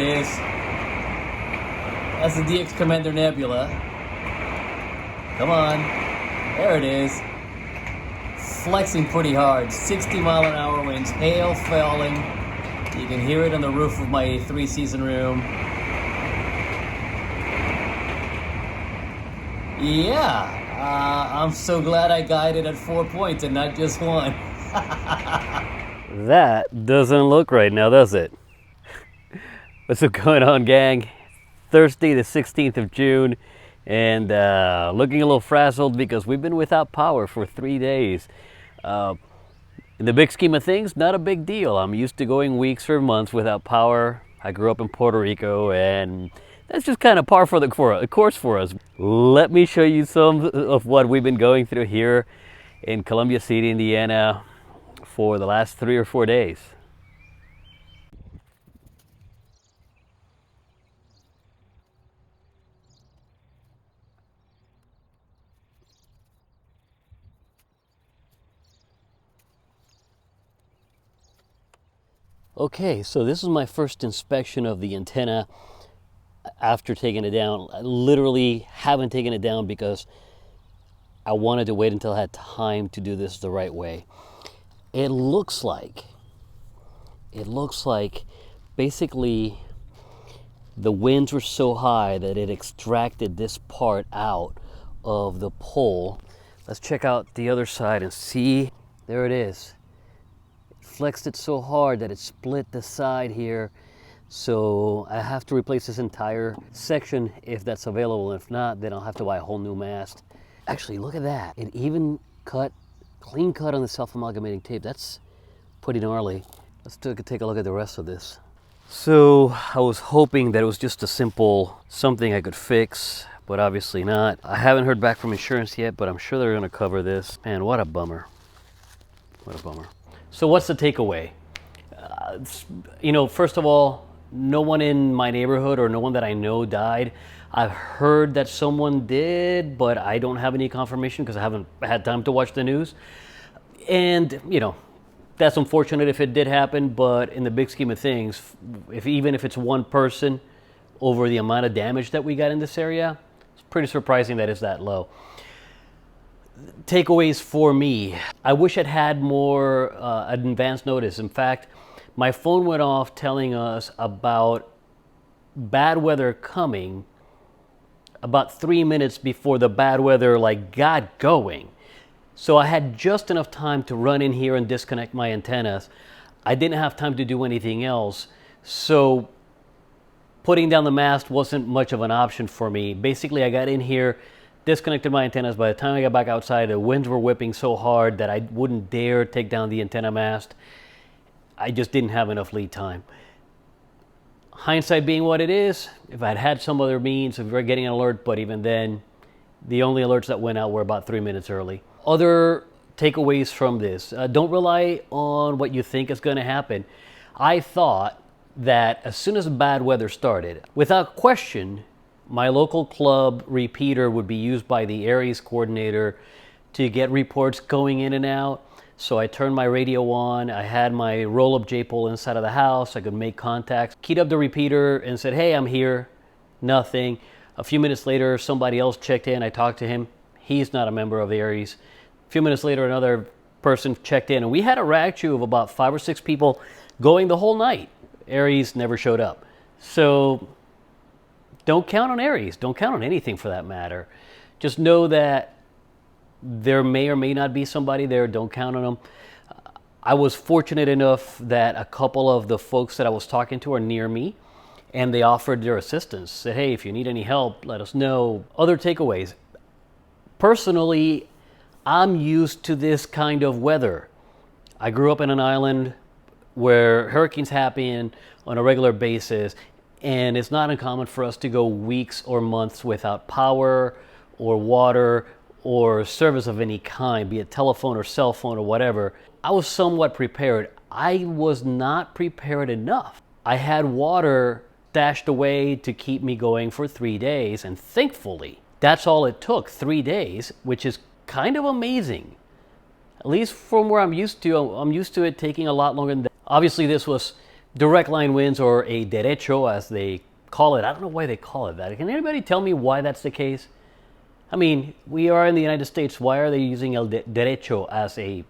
is. That's the DX Commander Nebula. Come on. There it is. Flexing pretty hard. 60-mile-an-hour winds. Hail falling. You can hear it on the roof of my 3-season room. Yeah. I'm so glad I guided at 4 points and not just one. That doesn't look right now, does it? What's going on, gang? Thursday the 16th of June, and looking a little frazzled because we've been without power for 3 days. In the big scheme of things, not a big deal. I'm used to going weeks or months without power. I grew up in Puerto Rico, and that's just kind of par for the course for us. Let me show you some of what we've been going through here in Columbia City, Indiana, for the last 3 or 4 days. Okay, so this is my first inspection of the antenna after taking it down. I literally haven't taken it down because I wanted to wait until I had time to do this the right way. It looks like basically the winds were so high that it extracted this part out of the pole. Let's check out the other side and see. There it is. It flexed it so hard that it split the side here. So I have to replace this entire section if that's available. If not, then I'll have to buy a whole new mast. Actually, look at that. It even clean cut on the self-amalgamating tape. That's pretty gnarly. Let's take a look at the rest of this. So I was hoping that it was just a simple something I could fix, but obviously not. I haven't heard back from insurance yet, but I'm sure they're gonna cover this. Man, what a bummer. What a bummer. So what's the takeaway? First of all, no one in my neighborhood or no one that I know died. I've heard that someone did, but I don't have any confirmation because I haven't had time to watch the news. And, that's unfortunate if it did happen, but in the big scheme of things, even if it's one person over the amount of damage that we got in this area, it's pretty surprising that it's that low. Takeaways for me. I wish I'd had more advance notice. In fact, my phone went off telling us about bad weather coming about 3 minutes before the bad weather got going. So I had just enough time to run in here and disconnect my antennas. I didn't have time to do anything else. So putting down the mast wasn't much of an option for me. Basically, I got in here, disconnected my antennas. By the time I got back outside, the winds were whipping so hard that I wouldn't dare take down the antenna mast. I just didn't have enough lead time. Hindsight being what it is, if I'd had some other means of getting an alert, but even then, the only alerts that went out were about 3 minutes early. Other takeaways from this, don't rely on what you think is going to happen. I thought that as soon as bad weather started, without question, my local club repeater would be used by the Aries coordinator to get reports going in and out. So I turned my radio on, I had my roll-up J-pole inside of the house, I could make contacts, keyed up the repeater and said, hey, I'm here, nothing. A few minutes later, somebody else checked in, I talked to him, he's not a member of Aries. A few minutes later, another person checked in, and we had a rag queue of about 5 or 6 people going the whole night. Aries never showed up. So don't count on Aries, don't count on anything for that matter. Just know that there may or may not be somebody there. Don't count on them. I was fortunate enough that a couple of the folks that I was talking to are near me, and they offered their assistance. Said, hey, if you need any help, let us know. Other takeaways. Personally, I'm used to this kind of weather. I grew up in an island where hurricanes happen on a regular basis, and it's not uncommon for us to go weeks or months without power or water or service of any kind, be it telephone or cell phone or whatever. I was somewhat prepared. I was not prepared enough. I had water stashed away to keep me going for 3 days, and thankfully, that's all it took, 3 days, which is kind of amazing. At least from where I'm used to it taking a lot longer than that. Obviously, this was direct line winds, or a derecho as they call it. I don't know why they call it that. Can anybody tell me why that's the case? I mean, we are in the United States. Why are they using el derecho as a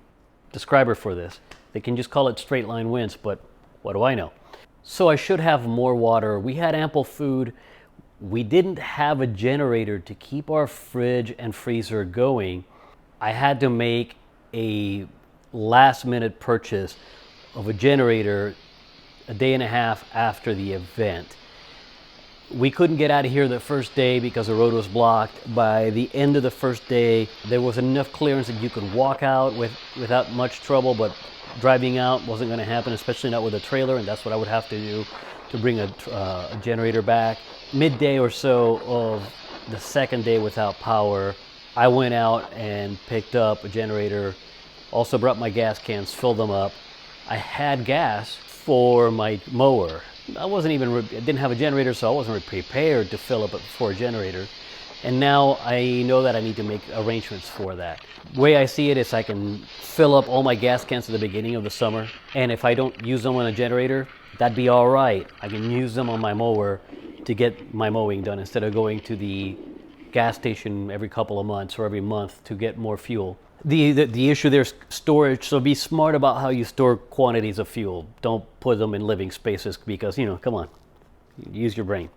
describer for this? They can just call it straight line winds, but what do I know? So I should have more water. We had ample food. We didn't have a generator to keep our fridge and freezer going. I had to make a last minute purchase of a generator a day and a half after the event. We couldn't get out of here the first day because the road was blocked. By the end of the first day, there was enough clearance that you could walk out without much trouble, but driving out wasn't going to happen, especially not with a trailer, and that's what I would have to do to bring a generator back. Midday or so of the second day without power, I went out and picked up a generator, also brought my gas cans, filled them up. I had gas for my mower. I didn't have a generator, so I wasn't prepared to fill up for a generator. And now I know that I need to make arrangements for that. The way I see it is I can fill up all my gas cans at the beginning of the summer, and if I don't use them on a generator, that'd be all right. I can use them on my mower to get my mowing done instead of going to the gas station every couple of months or every month to get more fuel. The issue there is storage, so be smart about how you store quantities of fuel. Don't put them in living spaces because, come on, use your brain.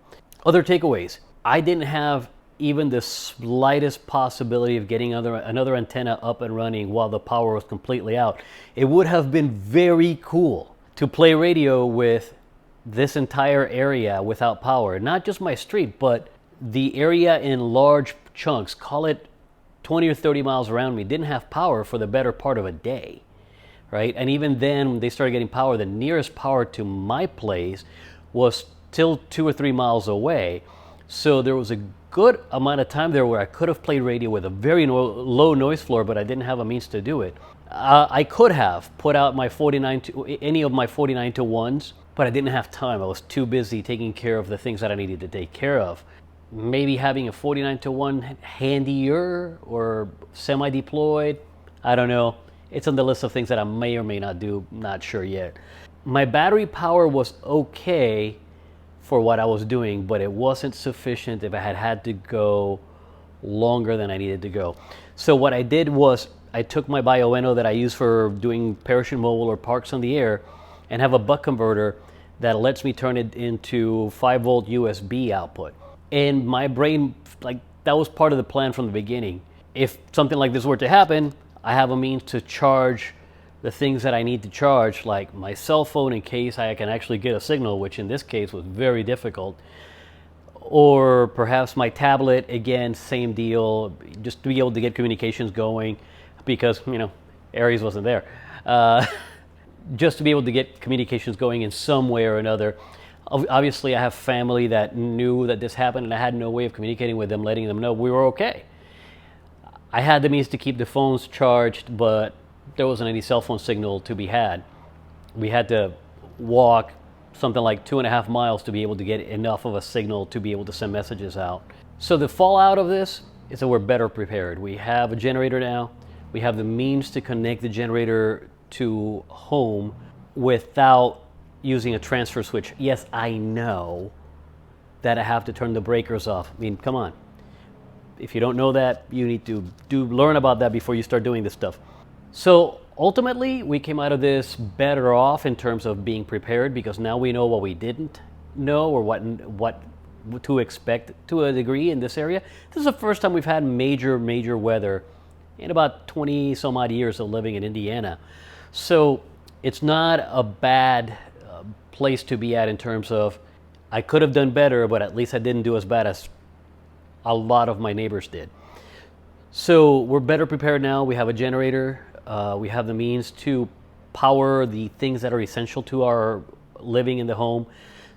Other takeaways. I didn't have even the slightest possibility of getting another antenna up and running while the power was completely out. It would have been very cool to play radio with this entire area without power. Not just my street, but the area in large chunks, call it 20 or 30 miles around me, didn't have power for the better part of a day, right? And even then, when they started getting power, the nearest power to my place was still 2 or 3 miles away. So there was a good amount of time there where I could have played radio with a very low noise floor, but I didn't have a means to do it. I could have put out my any of my 49 to 1s, but I didn't have time. I was too busy taking care of the things that I needed to take care of. Maybe having a 49 to 1 handier or semi-deployed, I don't know. It's on the list of things that I may or may not do, not sure yet. My battery power was okay for what I was doing, but it wasn't sufficient if I had to go longer than I needed to go. So what I did was I took my Bioenno that I use for doing parachute mobile or parks on the air and have a buck converter that lets me turn it into 5-volt USB output. And my brain, that was part of the plan from the beginning. If something like this were to happen, I have a means to charge the things that I need to charge, like my cell phone in case I can actually get a signal, which in this case was very difficult. Or perhaps my tablet, again, same deal, just to be able to get communications going because, Aries wasn't there. Just to be able to get communications going in some way or another. Obviously, I have family that knew that this happened, and I had no way of communicating with them, letting them know we were okay. I had the means to keep the phones charged, but there wasn't any cell phone signal to be had. We had to walk something like 2.5 miles to be able to get enough of a signal to be able to send messages out. So the fallout of this is that we're better prepared. We have a generator now. We have the means to connect the generator to home without using a transfer switch. Yes, I know that I have to turn the breakers off. I mean, come on. If you don't know that, you need to learn about that before you start doing this stuff. So ultimately, we came out of this better off in terms of being prepared because now we know what we didn't know or what to expect to a degree in this area. This is the first time we've had major weather in about 20 some odd years of living in Indiana. So it's not a bad place to be at in terms of I could have done better, but at least I didn't do as bad as a lot of my neighbors did. So we're better prepared now. We have a generator. We have the means to power the things that are essential to our living in the home.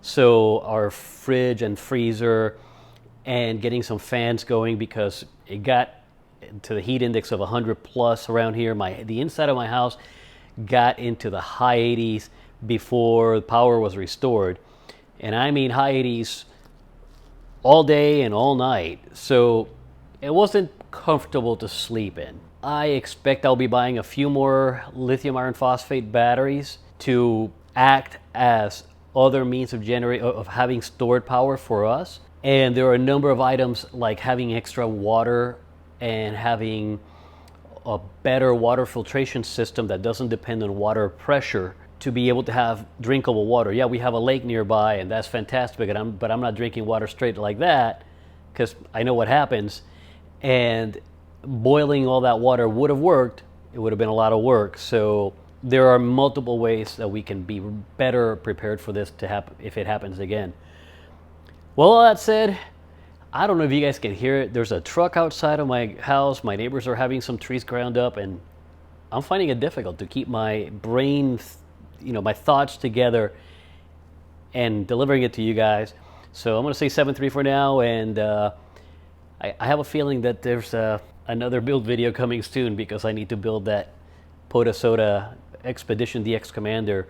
So our fridge and freezer and getting some fans going because it got to the heat index of 100 plus around here. The inside of my house got into the high 80s before the power was restored. And I mean high 80s all day and all night. So it wasn't comfortable to sleep in. I expect I'll be buying a few more lithium iron phosphate batteries to act as other means of having stored power for us. And there are a number of items like having extra water and having a better water filtration system that doesn't depend on water pressure to be able to have drinkable water. Yeah, we have a lake nearby and that's fantastic, but I'm not drinking water straight like that because I know what happens. And boiling all that water would have worked. It would have been a lot of work. So there are multiple ways that we can be better prepared for this to happen if it happens again. Well, all that said, I don't know if you guys can hear it. There's a truck outside of my house. My neighbors are having some trees ground up, and I'm finding it difficult to keep my brain, my thoughts together and delivering it to you guys. So I'm going to say 7.3 for now, and I have a feeling that there's another build video coming soon because I need to build that Poda Expedition DX Commander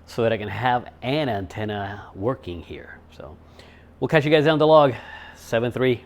so that I can have an antenna working here. So we'll catch you guys down the log. 7.3.